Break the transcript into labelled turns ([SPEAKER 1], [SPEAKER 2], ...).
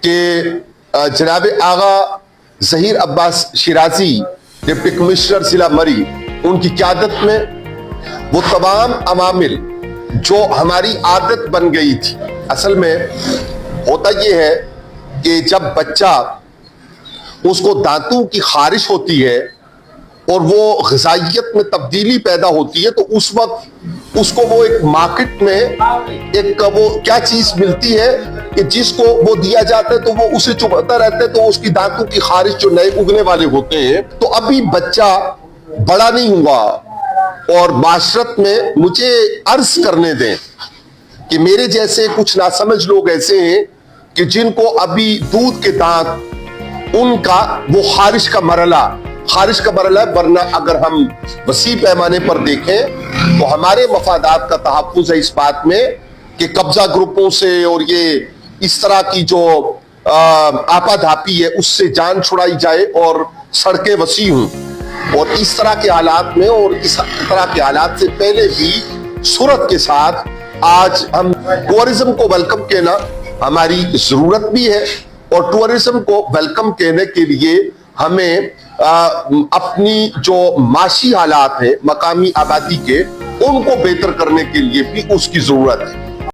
[SPEAKER 1] کہ جناب آغا ظہیر عباس Shirazi deputy commissioner ضلع مری ان کی قیادت میں وہ تمام عوامل جو ہماری عادت بن گئی تھی. اصل میں ہوتا یہ ہے کہ جب بچہ اس کو دانتوں کی خارش ہوتی ہے اور وہ غذائیت میں تبدیلی پیدا ہوتی ہے تو اس وقت اس کو وہ ایک مارکیٹ میں ایک وہ کیا چیز ملتی ہے کہ جس کو وہ دیا جاتا ہے تو وہ اسے چبھتا رہتا ہے تو اس کی دانتوں کی خارش جو نئے اگنے والے ہوتے ہیں. تو ابھی بچہ بڑا نہیں ہوا اور معاشرت میں مجھے عرض کرنے دیں کہ میرے جیسے کچھ ناسمجھ لوگ ایسے ہیں کہ جن کو ابھی دودھ کے دانت ان کا وہ خارش کا مرحلہ ہے. ورنہ اگر ہم وسیع پیمانے پر دیکھیں تو ہمارے مفادات کا تحفظ ہے اس بات میں کہ قبضہ گروپوں سے اور یہ اس طرح کی جو آپا دھاپی ہے اس سے جان چھڑائی جائے اور سڑکیں وسیع ہوں. اور اس طرح کے حالات میں اور اس طرح کے حالات سے پہلے بھی صورت کے ساتھ آج ہم ٹورزم کو ویلکم کہنا ہماری ضرورت بھی ہے اور ٹورزم کو ویلکم کہنے کے لیے ہمیں اپنی جو معاشی حالات ہیں مقامی آبادی کے ان کو بہتر کرنے کے لیے بھی اس کی ضرورت ہے.